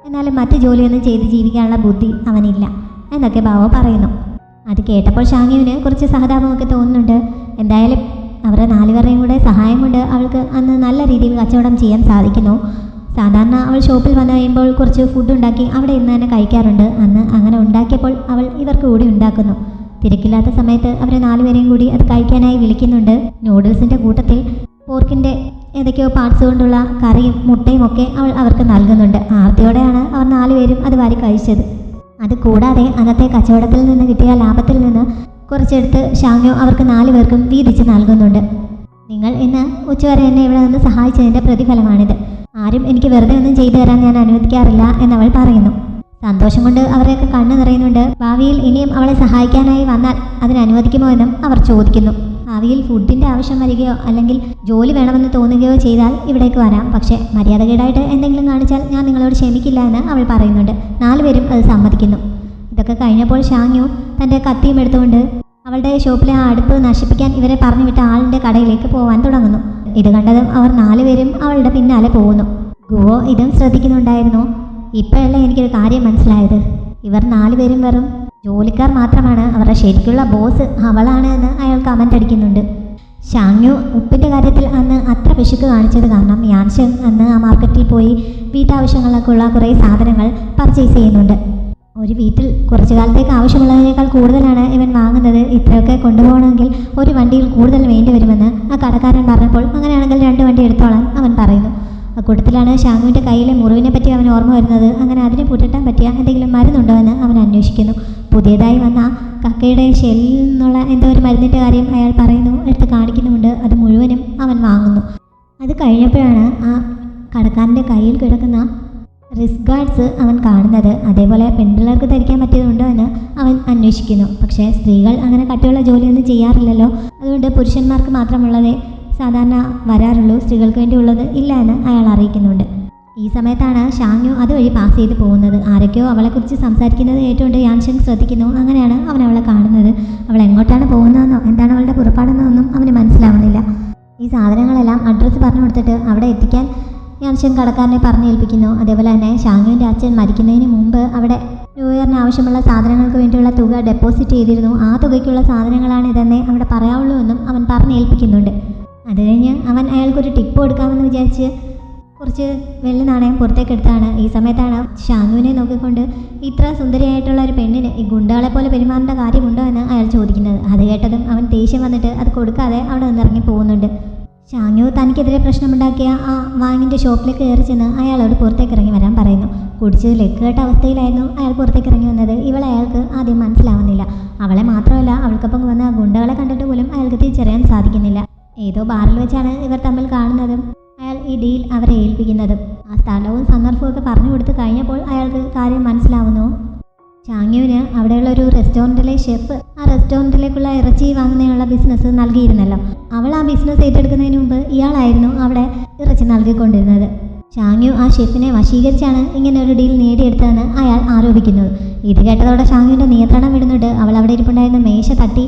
എന്നാലും മറ്റ് ജോലിയൊന്നും ചെയ്ത് ജീവിക്കാനുള്ള ബുദ്ധി അവനില്ല എന്നൊക്കെ ബാവ പറയുന്നു. അത് കേട്ടപ്പോൾ ഷാങ്ങുവിന് കുറച്ച് സഹതാപമൊക്കെ തോന്നുന്നുണ്ട്. എന്തായാലും അവരുടെ 4 പേരുടെയും കൂടെ സഹായം കൊണ്ട് അവൾക്ക് അന്ന് നല്ല രീതിയിൽ കച്ചവടം ചെയ്യാൻ സാധിക്കുന്നു. സാധാരണ അവൾ ഷോപ്പിൽ വന്നു കഴിയുമ്പോൾ കുറച്ച് ഫുഡ് ഉണ്ടാക്കി അവിടെ ഇന്ന് തന്നെ കഴിക്കാറുണ്ട്. അന്ന് അങ്ങനെ ഉണ്ടാക്കിയപ്പോൾ അവൾ ഇവർക്ക് കൂടി ഉണ്ടാക്കുന്നു. തിരക്കില്ലാത്ത സമയത്ത് അവരെ 4 പേരെയും കൂടി അത് കഴിക്കാനായി വിളിക്കുന്നുണ്ട്. നൂഡിൽസിൻ്റെ കൂട്ടത്തിൽ പോർക്കിൻ്റെ ഏതൊക്കെയോ പാർട്സ് കൊണ്ടുള്ള കറിയും മുട്ടയും ഒക്കെ അവൾ അവർക്ക് നൽകുന്നുണ്ട്. ആർത്തിയോടെയാണ് അവർ 4 പേരും അത് വാരി കഴിച്ചത്. അത് കൂടാതെ അന്നത്തെ കച്ചവടത്തിൽ നിന്ന് കിട്ടിയ ലാഭത്തിൽ നിന്ന് കുറച്ചെടുത്ത് ഷാങ്ങു അവർക്ക് 4 പേർക്കും വീതിച്ച് നൽകുന്നുണ്ട്. നിങ്ങൾ ഇന്ന് ഉച്ചവരെ എന്നെ ഇവിടെ നിന്ന് സഹായിച്ചതിൻ്റെ പ്രതിഫലമാണിത്. ആരും എനിക്ക് വെറുതെ ഒന്നും ചെയ്തു തരാൻ ഞാൻ അനുവദിക്കാറില്ല എന്നവൾ പറയുന്നു. സന്തോഷം കൊണ്ട് അവരെയൊക്കെ കണ്ണു നിറയുന്നുണ്ട്. ഭാവിയിൽ ഇനിയും അവളെ സഹായിക്കാനായി വന്നാൽ അതിനനുവദിക്കുമോ എന്നും അവർ ചോദിക്കുന്നു. ഭാവിയിൽ ഫുഡിൻ്റെ ആവശ്യം വരികയോ അല്ലെങ്കിൽ ജോലി വേണമെന്ന് തോന്നുകയോ ചെയ്താൽ ഇവിടേക്ക് വരാം. പക്ഷേ മര്യാദകേടായിട്ട് എന്തെങ്കിലും കാണിച്ചാൽ ഞാൻ നിങ്ങളോട് ക്ഷമിക്കില്ല എന്ന് അവൾ പറയുന്നുണ്ട്. 4 പേരും അത് സമ്മതിക്കുന്നു. ഇതൊക്കെ കഴിഞ്ഞപ്പോൾ ഷാങ്ങു തൻ്റെ കത്തിയും എടുത്തുകൊണ്ട് അവളുടെ ഷോപ്പിലെ ആ അടുപ്പ് നശിപ്പിക്കാൻ ഇവരെ പറഞ്ഞു വിട്ട ആളിൻ്റെ കടയിലേക്ക് പോകാൻ തുടങ്ങുന്നു. ഇത് കണ്ടതും അവർ 4 പേരും അവളുടെ പിന്നാലെ പോകുന്നു. ഗുവോ ഇതും ശ്രദ്ധിക്കുന്നുണ്ടായിരുന്നു. ഇപ്പോഴല്ലേ എനിക്കൊരു കാര്യം മനസ്സിലായത്. ഇവർ 4 പേരും വെറും ജോലിക്കാർ മാത്രമാണ്. അവരുടെ ശരിക്കുള്ള ബോസ് അവളാണ് എന്ന് അയാൾ കമൻ്റ് അടിക്കുന്നുണ്ട്. ഷാങ്ങു ഉപ്പിൻ്റെ കാര്യത്തിൽ അന്ന് അത്ര പിശുക്ക് കാണിച്ചത് കാരണം യാൻഷങ് അന്ന് ആ മാർക്കറ്റിൽ പോയി വീട്ടാവശ്യങ്ങൾക്കുള്ള കുറേ സാധനങ്ങൾ പർച്ചേസ് ചെയ്യുന്നുണ്ട്. ഒരു വീട്ടിൽ കുറച്ചു കാലത്തേക്ക് ആവശ്യമുള്ളതിനേക്കാൾ കൂടുതലാണ് ഇവൻ വാങ്ങുന്നത്. ഇത്രയൊക്കെ കൊണ്ടുപോകണമെങ്കിൽ ഒരു വണ്ടിയിൽ കൂടുതൽ വേണ്ടി വരുമെന്ന് ആ കടക്കാരൻ പറഞ്ഞപ്പോൾ അങ്ങനെയാണെങ്കിൽ 2 വണ്ടി എടുത്തോളാൻ അവൻ പറയുന്നു. അക്കൂട്ടത്തിലാണ് ഷാങ്ങുവിൻ്റെ കയ്യിലെ മുറിവിനെ പറ്റി അവന് ഓർമ്മ വരുന്നത്. അങ്ങനെ അതിനെ പുരട്ടാൻ പറ്റിയ എന്തെങ്കിലും മരുന്നുണ്ടോ എന്ന് അവൻ അന്വേഷിക്കുന്നു. പുതിയതായി വന്ന കക്കയുടെ ഷെല്ലിൽ നിന്നുള്ള എന്തോ ഒരു മരുന്നിൻ്റെ കാര്യം അയാൾ പറയുന്നു, എടുത്ത് കാണിക്കുന്നുമുണ്ട്. അത് മുഴുവനും അവൻ വാങ്ങുന്നു. അത് കഴിഞ്ഞപ്പോഴാണ് ആ കടക്കാരൻ്റെ കയ്യിൽ കിടക്കുന്ന റിസ്ക് ഗാർഡ്സ് അവൻ കാണുന്നത്. അതേപോലെ പെൺപിള്ളേർക്ക് ധരിക്കാൻ പറ്റിയതുണ്ടോ എന്ന് അവൻ അന്വേഷിക്കുന്നു. പക്ഷേ സ്ത്രീകൾ അങ്ങനെ കട്ടിയുള്ള ജോലിയൊന്നും ചെയ്യാറില്ലല്ലോ, അതുകൊണ്ട് പുരുഷന്മാർക്ക് മാത്രമുള്ളതേ സാധാരണ വരാറുള്ളൂ, സ്ത്രീകൾക്ക് വേണ്ടിയുള്ളത് ഇല്ല എന്ന് അയാൾ അറിയിക്കുന്നുണ്ട്. ഈ സമയത്താണ് ഷാങ്ങു അതുവഴി പാസ് ചെയ്ത് പോകുന്നത്. ആരൊക്കെയോ അവളെക്കുറിച്ച് സംസാരിക്കുന്നത് കേട്ടുകൊണ്ട് യാൻഷങ് ശ്രദ്ധിക്കുന്നു. അങ്ങനെയാണ് അവൻ അവളെ കാണുന്നത്. അവൾ എങ്ങോട്ടാണ് പോകുന്നതെന്നോ എന്താണ് അവളുടെ പുറപ്പാടെന്നോ ഒന്നും അവന് മനസ്സിലാവുന്നില്ല. ഈ സാധനങ്ങളെല്ലാം അഡ്രസ്സ് പറഞ്ഞു കൊടുത്തിട്ട് അവിടെ എത്തിക്കാൻ യാൻഷങ് കടക്കാരനെ പറഞ്ഞേൽപ്പിക്കുന്നു. അതേപോലെ തന്നെ ഷാങ്ങുവിൻ്റെ അച്ഛൻ മരിക്കുന്നതിന് മുമ്പ് അവിടെ ന്യൂ ഇയറിന് ആവശ്യമുള്ള സാധനങ്ങൾക്ക് വേണ്ടിയുള്ള തുക ഡെപ്പോസിറ്റ് ചെയ്തിരുന്നു. ആ തുകയ്ക്കുള്ള സാധനങ്ങളാണ് ഇതെന്നേ അവിടെ പറയാവുള്ളൂ എന്നും അവൻ പറഞ്ഞേൽപ്പിക്കുന്നുണ്ട്. അത് കഴിഞ്ഞ് അവൻ അയാൾക്കൊരു ടിപ്പ് കൊടുക്കാമെന്ന് വിചാരിച്ച് കുറച്ച് വെള്ളി നാണയം പുറത്തേക്കെടുത്താണ്. ഈ സമയത്താണ് ഷാങ്ങുവിനെ നോക്കിക്കൊണ്ട് ഇത്ര സുന്ദരിയായിട്ടുള്ള ഒരു പെണ്ണിന് ഈ ഗുണ്ടകളെ പോലെ പെരുമാറേണ്ട കാര്യമുണ്ടോ എന്ന് അയാൾ ചോദിക്കുന്നത്. അത് കേട്ടതും അവൻ ദേഷ്യം വന്നിട്ട് അത് കൊടുക്കാതെ അവിടെ നിന്നിറങ്ങി പോകുന്നുണ്ട്. ഷാങ്ങു തനിക്കെതിരെ പ്രശ്നമുണ്ടാക്കിയ ആ വാങ്ങിൻ്റെ ഷോപ്പിലേക്ക് കയറി ചെന്ന് അയാളോട് പുറത്തേക്ക് ഇറങ്ങി വരാൻ പറയുന്നു. കുടിച്ച് ലക്കുകെട്ട അവസ്ഥയിലായിരുന്നു അയാൾ പുറത്തേക്ക് ഇറങ്ങി വന്നത്. ഇവളെ അയാൾക്ക് ആദ്യം മനസ്സിലാവുന്നില്ല. അവളെ മാത്രമല്ല അവൾക്കൊപ്പം വന്ന ഗുണ്ടകളെ കണ്ടിട്ട് പോലും അയാൾക്ക് തിരിച്ചറിയാൻ സാധിക്കുന്നില്ല. ഏതോ ബാറിൽ വെച്ചാണ് ഇവർ തമ്മിൽ കാണുന്നതും അയാൾ ഈ ഡീൽ അവരെ ഏൽപ്പിക്കുന്നതും. ആ സ്ഥലവും സന്ദർഭവും ഒക്കെ പറഞ്ഞു കൊടുത്ത് കഴിഞ്ഞപ്പോൾ അയാൾക്ക് കാര്യം മനസ്സിലാവുന്നു. ഷാങ്ങുവിന് അവിടെയുള്ള ഒരു റെസ്റ്റോറൻറ്റിലെ ഷെഫ് ആ റെസ്റ്റോറൻറ്റിലേക്കുള്ള ഇറച്ചി വാങ്ങുന്നതിനുള്ള ബിസിനസ് നൽകിയിരുന്നല്ലോ. അവൾ ആ ബിസിനസ് ഏറ്റെടുക്കുന്നതിന് മുമ്പ് ഇയാളായിരുന്നു അവിടെ ഇറച്ചി നൽകിക്കൊണ്ടിരുന്നത്. ഷാങ്ങു ആ ഷെഫിനെ വശീകരിച്ചാണ് ഇങ്ങനെ ഒരു ഡീൽ നേടിയെടുത്തതെന്ന് അയാൾ ആരോപിക്കുന്നത്. ഇത് കേട്ടതോടെ ഷാങ്ങുവിൻ്റെ നിയന്ത്രണം വിടുന്നുണ്ട്. അവൾ അവിടെ ഇരിപ്പുണ്ടായിരുന്ന മേശ തട്ടി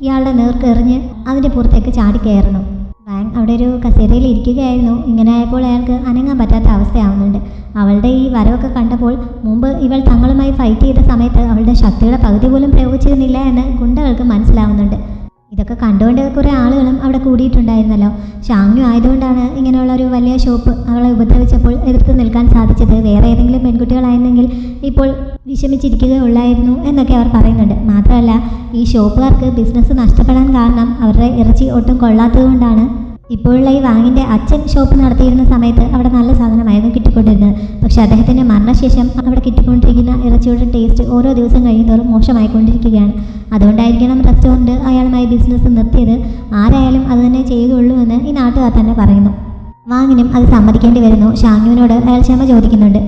ഇയാളുടെ നേർക്ക് എറിഞ്ഞ് അതിൻ്റെ പുറത്തേക്ക് ചാടിക്കയറുന്നു. വാങ് അവിടെ ഒരു കസേരയിൽ ഇരിക്കുകയായിരുന്നു. ഇങ്ങനെ ആയപ്പോൾ അയാൾക്ക് അനങ്ങാൻ പറ്റാത്ത അവസ്ഥയാവുന്നുണ്ട്. അവളുടെ ഈ വരവൊക്കെ കണ്ടപ്പോൾ മുമ്പ് ഇവൾ തങ്ങളുമായി ഫൈറ്റ് ചെയ്ത സമയത്ത് അവളുടെ ശക്തിയുടെ പകുതി പോലും പ്രയോഗിച്ചിരുന്നില്ല എന്ന് ഗുണ്ടകൾക്ക് മനസ്സിലാവുന്നുണ്ട്. ഇതൊക്കെ കണ്ടുകൊണ്ട് കുറേ ആളുകളും അവിടെ കൂടിയിട്ടുണ്ടായിരുന്നല്ലോ. ഷാങ്ങു ആയതുകൊണ്ടാണ് ഇങ്ങനെയുള്ള ഒരു വലിയ ഷോപ്പ് അവളെ ഉപദ്രവിച്ചപ്പോൾ എതിർത്ത് നിൽക്കാൻ സാധിച്ചത്. വേറെ ഏതെങ്കിലും പെൺകുട്ടികളായിരുന്നെങ്കിൽ ഇപ്പോൾ വിഷമിച്ചിരിക്കുകയുള്ളായിരുന്നു എന്നൊക്കെ അവർ പറയുന്നുണ്ട്. മാത്രമല്ല ഈ ഷോപ്പുകാർക്ക് ബിസിനസ് നഷ്ടപ്പെടാൻ കാരണം അവരുടെ ഇറച്ചി ഒട്ടും കൊള്ളാത്തതുകൊണ്ടാണ് ഇപ്പോഴുള്ള ഈ വാങ്ങിൻ്റെ അച്ഛൻ ഷോപ്പ് നടത്തിയിരുന്ന സമയത്ത് അവിടെ നല്ല സാധനമായിരുന്നു കിട്ടിക്കൊണ്ടിരുന്നത്. പക്ഷേ അദ്ദേഹത്തിൻ്റെ മരണശേഷം അവിടെ കിട്ടിക്കൊണ്ടിരിക്കുന്ന ഇറച്ചിയുടെ ടേസ്റ്റ് ഓരോ ദിവസം കഴിയുന്നതോറും മോശമായിക്കൊണ്ടിരിക്കുകയാണ്. അതുകൊണ്ടായിരിക്കണം റെസ്റ്റോറൻറ്റ് അയാളുമായി ബിസിനസ് നിർത്തിയത്. ആരായാലും അത് തന്നെ ചെയ്യുകയുള്ളൂ എന്ന് ഈ നാട്ടുകാർ തന്നെ പറയുന്നു. വാങ്ങിനും അത് സമ്മതിക്കേണ്ടി വരുന്നു. ഷാങ്യുവിനോട് അയാൾ ക്ഷമ ചോദിക്കുന്നുണ്ട്.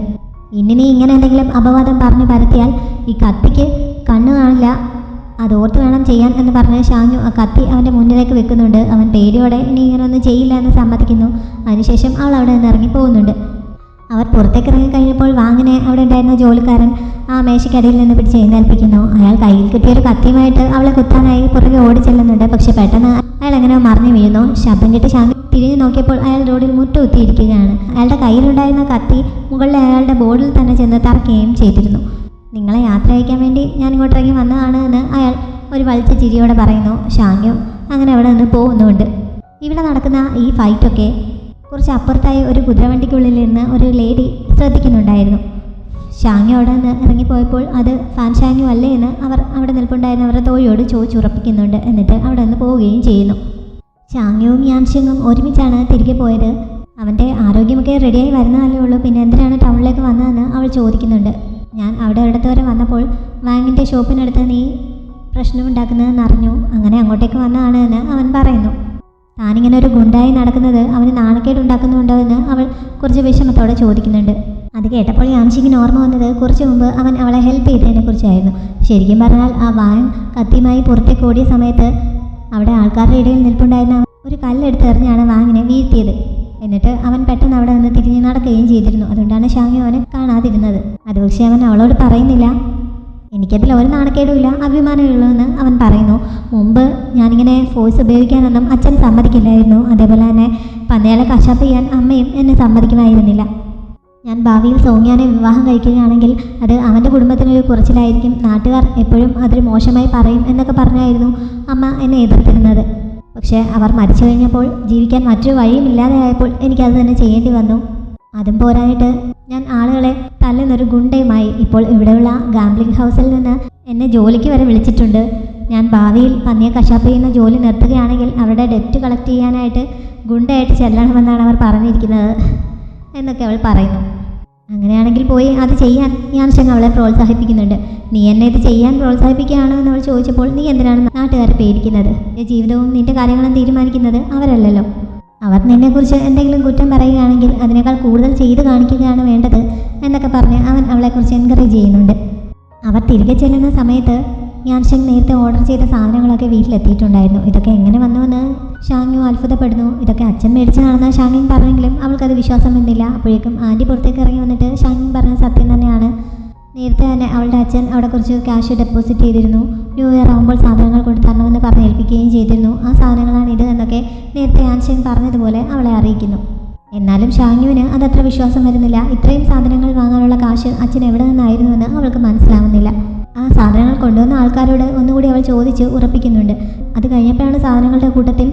ഇനി നീ ഇങ്ങനെ എന്തെങ്കിലും അപവാദം പറഞ്ഞ് പരത്തിയാൽ ഈ കത്തിക്ക് കണ്ണു കാണില്ല, അതോർത്ത് വേണം ചെയ്യാൻ എന്ന് പറഞ്ഞ് ഷാങ്യു ആ കത്തി അവൻ്റെ മുന്നിലേക്ക് വെക്കുന്നുണ്ട്. അവൻ പേടിയോടെ ഇനി ഇങ്ങനെ ഒന്നും ചെയ്യില്ല എന്ന് സമ്മതിക്കുന്നു. അതിനുശേഷം അവൾ അവിടെ നിന്ന് ഇറങ്ങി പോകുന്നുണ്ട്. അവർ പുറത്തേക്ക് ഇറങ്ങിക്കഴിഞ്ഞപ്പോൾ വാങ്ങിനെ അവിടെ ഉണ്ടായിരുന്ന ജോലിക്കാരൻ ആ മേശയ്ക്കടിയിൽ നിന്ന് പിടിച്ച് എഴുന്നേൽപ്പിക്കുന്നു. അയാൾ കയ്യിൽ കിട്ടിയൊരു കത്തിയുമായിട്ട് അവളെ കുത്താനായി പുറകെ ഓടി ചെല്ലുന്നുണ്ട്. പക്ഷെ പെട്ടെന്ന് അയാൾ എങ്ങനെയോ മറിഞ്ഞു വീഴുന്നു. ശബ്ദം കേട്ട് ഷാങ്യു തിരിഞ്ഞു നോക്കിയപ്പോൾ അയാൾ റോഡിൽ മുട്ടുകുത്തിയിരിക്കുകയാണ്. അയാളുടെ കയ്യിലുണ്ടായിരുന്ന കത്തി മുകളിൽ അയാളുടെ ബോർഡിൽ തന്നെ ചെന്ന് തറക്കുകയും ചെയ്തിരുന്നു. നിങ്ങളെ യാത്ര അയക്കാൻ വേണ്ടി ഞാൻ ഇങ്ങോട്ടിറങ്ങി വന്നതാണ് എന്ന് അയാൾ ഒരു വലിച്ച ചിരിയോടെ പറയുന്നു. ഷാങ്യു അങ്ങനെ അവിടെ നിന്ന് പോകുന്നുണ്ട്. ഇവിടെ നടക്കുന്ന ഈ ഫൈറ്റൊക്കെ കുറച്ച് അപ്പുറത്തായി ഒരു കുതിരവണ്ടിക്കുള്ളിൽ നിന്ന് ഒരു ലേഡി ശ്രദ്ധിക്കുന്നുണ്ടായിരുന്നു. ഷാങ്യു അവിടെ നിന്ന് ഇറങ്ങിപ്പോയപ്പോൾ അത് ഫാൻ ഷാങ്യു അല്ലേ എന്ന് അവർ അവിടെ നിൽപ്പുണ്ടായിരുന്ന അവരുടെ തോഴിയോട് ചോദിച്ചുറപ്പിക്കുന്നുണ്ട്. എന്നിട്ട് അവിടെ നിന്ന് പോവുകയും ചെയ്യുന്നു. ഷാങ്യുവും യാൻഷിങ്ങും ഒരുമിച്ചാണ് തിരികെ പോയത്. അവൻ്റെ ആരോഗ്യമൊക്കെ റെഡിയായി വരുന്നതല്ലേ ഉള്ളൂ, പിന്നെ എന്തിനാണ് ടൗണിലേക്ക് വന്നതെന്ന് അവൾ ചോദിക്കുന്നുണ്ട്. ഞാൻ അവിടെ ഒരിടത്ത് വരെ വന്നപ്പോൾ വാങ്ങിൻ്റെ ഷോപ്പിനടുത്ത് നീ പ്രശ്നമുണ്ടാക്കുന്നതെന്ന് അറിഞ്ഞു, അങ്ങനെ അങ്ങോട്ടേക്ക് വന്നതാണ് എന്ന് അവൻ പറയുന്നു. താനിങ്ങനെ ഒരു ഗുണ്ടായി നടക്കുന്നത് അവന് നാണക്കേടുണ്ടാക്കുന്നുണ്ടോ എന്ന് അവൾ കുറച്ച് വിഷമത്തോടെ ചോദിക്കുന്നുണ്ട്. അത് കേട്ടപ്പോൾ യാൻഷിങ്ങിന് ഓർമ്മ വന്നത് കുറച്ച് മുമ്പ് അവൻ അവളെ ഹെൽപ്പ് ചെയ്തതിനെ കുറിച്ചായിരുന്നു. ശരിക്കും പറഞ്ഞാൽ ആ വാൻ കത്തിയുമായി പുറത്തേക്ക് ഓടിയ സമയത്ത് അവിടെ ആൾക്കാരുടെ ഇടയിൽ നിൽപ്പുണ്ടായിരുന്ന ഒരു കല്ലെടുത്ത് എറിഞ്ഞാണ് വാങ്ങിനെ വീഴ്ത്തിയത്. എന്നിട്ട് അവൻ പെട്ടെന്ന് അവിടെ നിന്ന് തിരിഞ്ഞ് നടക്കുകയും ചെയ്തിരുന്നു. അതുകൊണ്ടാണ് ഷാങ്യു അവനെ കാണാതിരുന്നത്. അത് പക്ഷേ അവൻ അവളോട് പറയുന്നില്ല. എനിക്കതിൽ ഒരു നാണക്കേടുമില്ല, അഭിമാനമുള്ളൂ എന്ന് അവൻ പറയുന്നു. മുമ്പ് ഞാനിങ്ങനെ ഫോഴ്സ് ഉപയോഗിക്കാനൊന്നും അച്ഛൻ സമ്മതിക്കില്ലായിരുന്നു. അതേപോലെ തന്നെ പന്നയാളെ കശാപ്പ് ചെയ്യാൻ അമ്മയും എന്നെ സമ്മതിക്കുമായിരുന്നില്ല. ഞാൻ ഭാവിയിൽ സൗമ്യാനെ വിവാഹം കഴിക്കുകയാണെങ്കിൽ അത് അവൻ്റെ കുടുംബത്തിനൊരു കുറച്ചിലായിരിക്കും, നാട്ടുകാർ എപ്പോഴും അതൊരു മോശമായി പറയും എന്നൊക്കെ പറഞ്ഞായിരുന്നു അമ്മ എന്നെ എതിർത്തിരുന്നത്. പക്ഷേ അവർ മരിച്ചു കഴിഞ്ഞപ്പോൾ ജീവിക്കാൻ മറ്റൊരു വഴിയുമില്ലാതെയായപ്പോൾ എനിക്കത് തന്നെ ചെയ്യേണ്ടി വന്നു. അതും പോരായിട്ട് ഞാൻ ആളുകളെ തല്ലുന്നൊരു ഗുണ്ടയുമായി. ഇപ്പോൾ ഇവിടെയുള്ള ഗാംബ്ലിംഗ് ഹൗസിൽ നിന്ന് എന്നെ ജോലിക്ക് വരെ വിളിച്ചിട്ടുണ്ട്. ഞാൻ ഭാവിയിൽ പന്നിയെ കശാപ്പ് ചെയ്യുന്ന ജോലി നിർത്തുകയാണെങ്കിൽ അവരുടെ ഡെപ്റ്റ് കളക്ട് ചെയ്യാനായിട്ട് ഗുണ്ടയായിട്ട് ചെല്ലണമെന്നാണ് അവർ പറഞ്ഞിരിക്കുന്നത് എന്നൊക്കെ അവൾ പറയുന്നു. അങ്ങനെയാണെങ്കിൽ പോയി അത് ചെയ്യാൻ യാൻഷിങ് അവളെ പ്രോത്സാഹിപ്പിക്കുന്നുണ്ട്. നീ എന്നെ ഇത് ചെയ്യാൻ പ്രോത്സാഹിപ്പിക്കുകയാണോ എന്ന് അവൾ ചോദിച്ചപ്പോൾ നീ എന്തിനാണ് നാട്ടുകാരെ പേടിക്കുന്നത്? നിന്റെ ജീവിതവും നിന്റെ കാര്യങ്ങളും തീരുമാനിക്കുന്നത് അവരല്ലല്ലോ. അവർ നിന്നെക്കുറിച്ച് എന്തെങ്കിലും കുറ്റം പറയുകയാണെങ്കിൽ അതിനേക്കാൾ കൂടുതൽ ചെയ്ത് കാണിക്കുകയാണ് വേണ്ടത് എന്നൊക്കെ പറഞ്ഞ് അവൻ അവളെക്കുറിച്ച് എൻകറേജ് ചെയ്യുന്നുണ്ട്. അവർ തിരികെ ചെല്ലുന്ന സമയത്ത് യാൻഷിങ് നേരത്തെ ഓർഡർ ചെയ്ത സാധനങ്ങളൊക്കെ വീട്ടിലെത്തിയിട്ടുണ്ടായിരുന്നു. ഇതൊക്കെ എങ്ങനെ വന്നുവെന്ന് ഷാങ്യു അത്ഭുതപ്പെടുന്നു. ഇതൊക്കെ അച്ഛൻ മേടിച്ചതാണെന്ന് ഷാങ്യു പറഞ്ഞെങ്കിലും അവൾക്കത് വിശ്വാസം വന്നില്ല. അപ്പോഴേക്കും ആൻറ്റി പുറത്തേക്ക് ഇറങ്ങി വന്നിട്ട് ഷാങ്യു പറഞ്ഞ സത്യം തന്നെയാണ്. നേരത്തെ തന്നെ അവളുടെ അച്ഛൻ അവിടെ കുറച്ച് ക്യാഷ് ഡെപ്പോസിറ്റ് ചെയ്തിരുന്നു. ന്യൂ ഇയർ ആകുമ്പോൾ സാധനങ്ങൾ കൊണ്ട് തരണമെന്ന് പറഞ്ഞ് ഏൽപ്പിക്കുകയും ചെയ്തിരുന്നു. ആ സാധനങ്ങളാണ് ഇത് എന്നൊക്കെ നേരത്തെ യാൻഷിങ് പറഞ്ഞതുപോലെ അവളെ അറിയിക്കുന്നു. എന്നാലും ഷാങ്യുവിന് അതത്ര വിശ്വാസം വരുന്നില്ല. ഇത്രയും സാധനങ്ങൾ വാങ്ങാനുള്ള കാശ് അച്ഛൻ എവിടെ നിന്നായിരുന്നുവെന്ന് അവൾക്ക് മനസ്സിലാവുന്നില്ല. ആ സാധനങ്ങൾ കൊണ്ടുവന്ന ആൾക്കാരോട് ഒന്നുകൂടി അവൾ ചോദിച്ച് ഉറപ്പിക്കുന്നുണ്ട്. അത് കഴിഞ്ഞപ്പോഴാണ് സാധനങ്ങളുടെ കൂട്ടത്തിൽ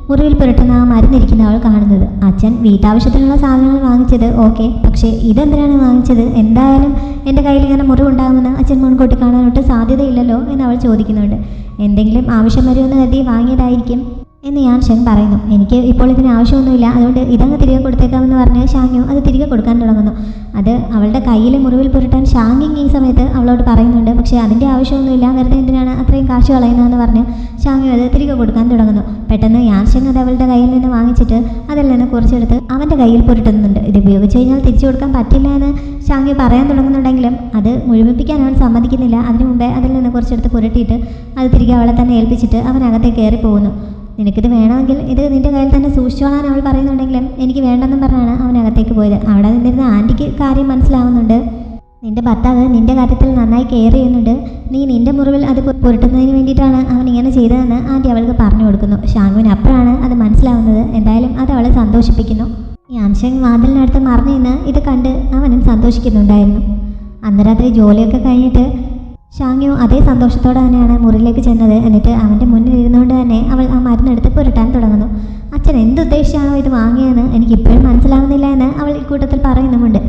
മുറിവിൽ പുരട്ടുന്ന ആ മരുന്നിരിക്കുന്ന അവൾ കാണുന്നത്. അച്ഛൻ വീട്ടാവശ്യത്തിനുള്ള സാധനങ്ങൾ വാങ്ങിച്ചത് ഓക്കെ, പക്ഷേ ഇതെന്തിനാണ് വാങ്ങിച്ചത്? എന്തായാലും എൻ്റെ കയ്യിൽ ഇങ്ങനെ മുറിവുണ്ടാകുമെന്ന് അച്ഛൻ മുൻകൂട്ടി കാണാനൊട്ട് സാധ്യതയില്ലല്ലോ എന്ന് അവൾ ചോദിക്കുന്നുണ്ട്. എന്തെങ്കിലും ആവശ്യം വരുമെന്ന് കരുതി വാങ്ങിയതായിരിക്കും എന്ന് യാൻഷിങ് പറയുന്നു. എനിക്ക് ഇപ്പോൾ ഇതിന് ആവശ്യമൊന്നുമില്ല, അതുകൊണ്ട് ഇതങ്ങ് തിരികെ കൊടുത്തേക്കാമെന്ന് പറഞ്ഞ് ഷാങ്യു അത് തിരികെ കൊടുക്കാൻ തുടങ്ങുന്നു. അത് അവളുടെ കയ്യിലെ മുറിവിൽ പുരട്ടാൻ ഷാങ്യിങ് ഈ സമയത്ത് അവളോട് പറയുന്നുണ്ട്. പക്ഷേ അതിൻ്റെ ആവശ്യമൊന്നുമില്ല, വെറുതെ എന്തിനാണ് അത്രയും കാശ് കളയുന്നതെന്ന് പറഞ്ഞ് ഷാങ്യു അത് തിരികെ കൊടുക്കാൻ തുടങ്ങുന്നു. പെട്ടെന്ന് യാൻഷിങ് അത് അവളുടെ കയ്യിൽ നിന്ന് വാങ്ങിച്ചിട്ട് അതിൽ നിന്ന് കുറച്ചെടുത്ത് അവൻ്റെ കയ്യിൽ പുരട്ടുന്നുണ്ട്. ഇത് ഉപയോഗിച്ച് കഴിഞ്ഞാൽ തിരിച്ചു കൊടുക്കാൻ പറ്റില്ല എന്ന് ഷാങ്യു പറയാൻ തുടങ്ങുന്നുണ്ടെങ്കിലും അത് മുഴുമിപ്പിക്കാൻ അവൻ സമ്മതിക്കുന്നില്ല. അതിനു മുമ്പേ അതിൽ നിന്ന് കുറച്ചെടുത്ത് പുരട്ടിയിട്ട് അത് തിരികെ അവളെ തന്നെ ഏൽപ്പിച്ചിട്ട് അവനകത്തേക്ക് കയറി പോകുന്നു. നിനക്കിത് വേണമെങ്കിൽ ഇത് നിൻ്റെ കയ്യിൽ തന്നെ സൂക്ഷിച്ചോളാൻ അവൾ പറയുന്നുണ്ടെങ്കിലും എനിക്ക് വേണ്ടെന്നും പറഞ്ഞാണ് അവനകത്തേക്ക് പോയത്. അവിടെ നിന്നിരുന്ന ആൻറ്റിക്ക് കാര്യം മനസ്സിലാവുന്നുണ്ട്. നിൻ്റെ ഭർത്താവ് നിൻ്റെ കാര്യത്തിൽ നന്നായി കെയർ ചെയ്യുന്നുണ്ട്, നീ നിൻ്റെ മുറിവിൽ അത് പുരട്ടുന്നതിന് വേണ്ടിയിട്ടാണ് അവൻ ഇങ്ങനെ ചെയ്തതെന്ന് ആൻറ്റി അവൾക്ക് പറഞ്ഞു കൊടുക്കുന്നു. ഷാങ്യുവിന് അപ്പോഴാണ് അത് മനസ്സിലാവുന്നത്. എന്തായാലും അത് അവളെ സന്തോഷിപ്പിക്കുന്നു. യാൻഷിങ് വാതിലിനടുത്ത് മറിഞ്ഞു നിന്ന് ഇത് കണ്ട് അവനും സന്തോഷിക്കുന്നുണ്ടായിരുന്നു. അന്ന് രാത്രി ജോലിയൊക്കെ കഴിഞ്ഞിട്ട് ഷാങ്യു അതേ സന്തോഷത്തോടെ തന്നെയാണ് മുറിയിലേക്ക് ചെന്നത്. എന്നിട്ട് അവൻ്റെ മുന്നിൽ ഇരുന്നുകൊണ്ട് തന്നെ അവൾ ആ മരുന്നെടുത്ത് പുരട്ടാൻ തുടങ്ങുന്നു. അച്ഛൻ എന്തുദ്ദേശിച്ചാണോ ഇത് വാങ്ങിയതെന്ന് എനിക്കിപ്പോഴും മനസ്സിലാവുന്നില്ല എന്ന് അവൾ ഇക്കൂട്ടത്തിൽ പറയുന്നുമുണ്ട്.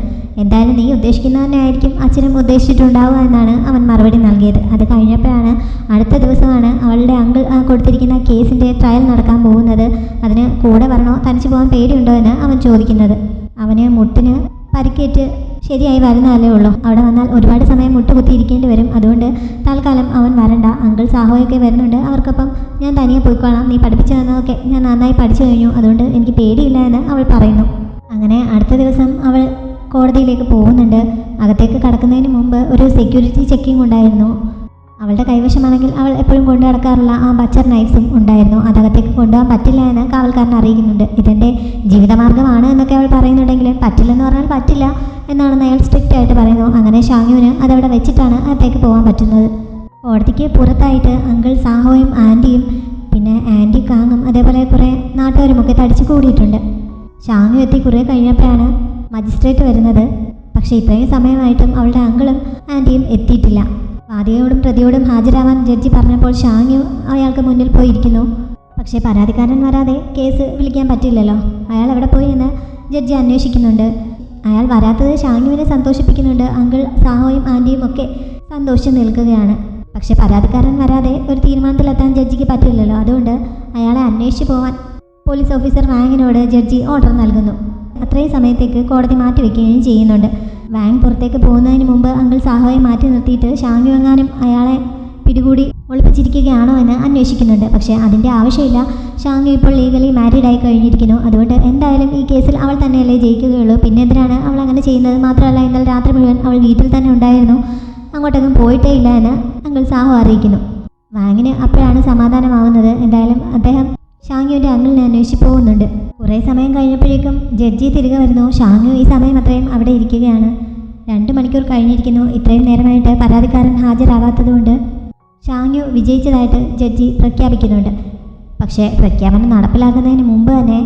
എന്തായാലും നീ ഉദ്ദേശിക്കുന്ന തന്നെ ആയിരിക്കും അച്ഛനും ഉദ്ദേശിച്ചിട്ടുണ്ടാവുക എന്നാണ് അവൻ മറുപടി നൽകിയത്. അത് കഴിഞ്ഞപ്പോഴാണ് അടുത്ത ദിവസമാണ് അവളുടെ അങ്കിൾ കൊടുത്തിരിക്കുന്ന കേസിൻ്റെ ട്രയൽ നടക്കാൻ പോകുന്നത്. അതിന് കൂടെ വരണോ തനിച്ച് പോകാൻ പേടിയുണ്ടോ എന്ന് അവൻ ചോദിക്കുന്നത്. അവന് മുട്ടിന് പരിക്കേറ്റ് ശരിയായി വരുന്നതല്ലേ ഉള്ളൂ. അവിടെ വന്നാൽ ഒരുപാട് സമയം മുട്ടുകുത്തിയിരിക്കേണ്ടി വരും. അതുകൊണ്ട് തൽക്കാലം അവൻ വരണ്ട. അങ്കിൾ സാഹോയൊക്കെ വരുന്നുണ്ട്, അവർക്കൊപ്പം ഞാൻ തനിയെ പോയിക്കോളാം. നീ പഠിപ്പിച്ചു തന്നതൊക്കെ ഞാൻ നന്നായി പഠിച്ചു കഴിഞ്ഞു, അതുകൊണ്ട് എനിക്ക് പേടിയില്ല എന്ന് അവൾ പറയുന്നു. അങ്ങനെ അടുത്ത ദിവസം അവൾ കോടതിയിലേക്ക് പോകുന്നുണ്ട്. അകത്തേക്ക് കടക്കുന്നതിന് മുമ്പ് ഒരു സെക്യൂരിറ്റി ചെക്കിംഗ് ഉണ്ടായിരുന്നു. അവളുടെ കൈവശമാണെങ്കിൽ അവൾ എപ്പോഴും കൊണ്ടു നടക്കാറുള്ള ആ ബച്ചർ നൈഫ്സും ഉണ്ടായിരുന്നു. അതകത്തേക്ക് കൊണ്ടുപോകാൻ പറ്റില്ല എന്ന് കാവൽക്കാരൻ അറിയിക്കുന്നുണ്ട്. ഇതെൻ്റെ ജീവിതമാർഗ്ഗമാണ് എന്നൊക്കെ അവൾ പറയുന്നുണ്ടെങ്കിലും പറ്റില്ലെന്ന് പറഞ്ഞാൽ പറ്റില്ല എന്നാണെന്ന് അയാൾ സ്ട്രിക്റ്റ് ആയിട്ട് പറയുന്നു. അങ്ങനെ ഷാങ്യുവിന് അതവിടെ വെച്ചിട്ടാണ് അകത്തേക്ക് പോകാൻ പറ്റുന്നത്. കോടതിക്ക് പുറത്തായിട്ട് അങ്കിൾ സാഹോയും ആൻറ്റിയും പിന്നെ ആൻറ്റി കാങ്ങും അതേപോലെ കുറേ നാട്ടുകാരുമൊക്കെ തടിച്ചു കൂടിയിട്ടുണ്ട്. ഷാങ്യു എത്തി കുറേ കഴിഞ്ഞപ്പോഴാണ് മജിസ്ട്രേറ്റ് വരുന്നത്. പക്ഷേ ഇത്രയും സമയമായിട്ടും അവളുടെ അങ്കിളും ആൻറ്റിയും എത്തിയിട്ടില്ല. വാദിയോടും പ്രതിയോടും ഹാജരാവാൻ ജഡ്ജി പറഞ്ഞപ്പോൾ ഷാങ്യു അയാൾക്ക് മുന്നിൽ പോയിരിക്കുന്നു. പക്ഷേ പരാതിക്കാരൻ വരാതെ കേസ് വിളിക്കാൻ പറ്റില്ലല്ലോ. അയാൾ എവിടെ പോയി എന്ന് ജഡ്ജി അന്വേഷിക്കുന്നുണ്ട്. അയാൾ വരാത്തത് ഷാങ്യുവിനെ സന്തോഷിപ്പിക്കുന്നുണ്ട്. അങ്കിൾ സാഹോയും ആൻറ്റിയും ഒക്കെ സന്തോഷിച്ച് നിൽക്കുകയാണ്. പക്ഷേ പരാതിക്കാരൻ വരാതെ ഒരു തീരുമാനത്തിലെത്താൻ ജഡ്ജിക്ക് പറ്റില്ലല്ലോ. അതുകൊണ്ട് അയാളെ അന്വേഷിച്ച് പോകാൻ പോലീസ് ഓഫീസർ വാങ്ങിനോട് ജഡ്ജി ഓർഡർ നൽകുന്നു. അത്രയും സമയത്തേക്ക് കോടതി മാറ്റിവെക്കുകയും ചെയ്യുന്നുണ്ട്. വാങ് പുറത്തേക്ക് പോകുന്നതിന് മുമ്പ് അങ്കിൾ സാഹോയെ മാറ്റി നിർത്തിയിട്ട് ഷാങ്യു എങ്ങാനും അയാളെ പിടികൂടി ഒളിപ്പിച്ചിരിക്കുകയാണോ എന്ന് അന്വേഷിക്കുന്നുണ്ട്. പക്ഷേ അതിൻ്റെ ആവശ്യമില്ല. ഷാങ്യു ഇപ്പോൾ ലീഗലി മാരീഡ് ആയി കഴിഞ്ഞിരിക്കുന്നു. അതുകൊണ്ട് എന്തായാലും ഈ കേസിൽ അവൾ തന്നെയല്ലേ ജയിക്കുകയുള്ളൂ. പിന്നെ എന്തിനാണ് അവൾ അങ്ങനെ ചെയ്യുന്നത്? മാത്രമല്ല ഇന്നലെ രാത്രി മുഴുവൻ അവൾ വീട്ടിൽ തന്നെ ഉണ്ടായിരുന്നു, അങ്ങോട്ടൊന്നും പോയിട്ടേ ഇല്ല എന്ന് അങ്കിൾ സാഹോ അറിയിക്കുന്നു. വാങ്ങിന് അപ്പോഴാണ് സമാധാനമാവുന്നത്. എന്തായാലും അദ്ദേഹം ഷാങ്യുവിൻ്റെ അങ്കിളിനെ അന്വേഷിച്ച് പോകുന്നുണ്ട്. കുറേ സമയം കഴിഞ്ഞപ്പോഴേക്കും ജഡ്ജി തിരികെ വരുന്നു. ഷാങ്യു ഈ സമയം അത്രയും അവിടെ ഇരിക്കുകയാണ്. 2 മണിക്കൂർ കഴിഞ്ഞിരിക്കുന്നു. ഇത്രയും നേരമായിട്ട് പരാതിക്കാരൻ ഹാജരാവാത്തതുകൊണ്ട് ഷാങ്യു വിജയിച്ചതായിട്ട് ജഡ്ജി പ്രഖ്യാപിക്കുന്നുണ്ട്. പക്ഷേ പ്രഖ്യാപനം നടപ്പിലാക്കുന്നതിന് മുമ്പ് തന്നെ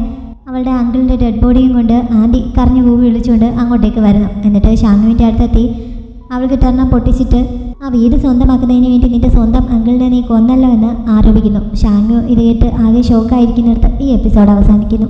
അവളുടെ അങ്കിളിൻ്റെ ഡെഡ് ബോഡിയും കൊണ്ട് ആൻറ്റി കരഞ്ഞു കൂവി വിളിച്ചുകൊണ്ട് അങ്ങോട്ടേക്ക് വരുന്നു. എന്നിട്ട് ഷാങ്യുവിൻ്റെ അടുത്തെത്തി അവൾക്ക് ടർണം പൊട്ടിച്ചിട്ട് ആ വീട് സ്വന്തമാക്കുന്നതിന് വേണ്ടി നിന്റെ സ്വന്തം അങ്കിളിനെ നീ കൊന്നല്ലോ എന്ന് ആരോപിക്കുന്നു. ഷാങ്യു ഇത് കേട്ട് ആകെ ഷോക്കായിരിക്കുന്നിടത്ത് ഈ എപ്പിസോഡ് അവസാനിക്കുന്നു.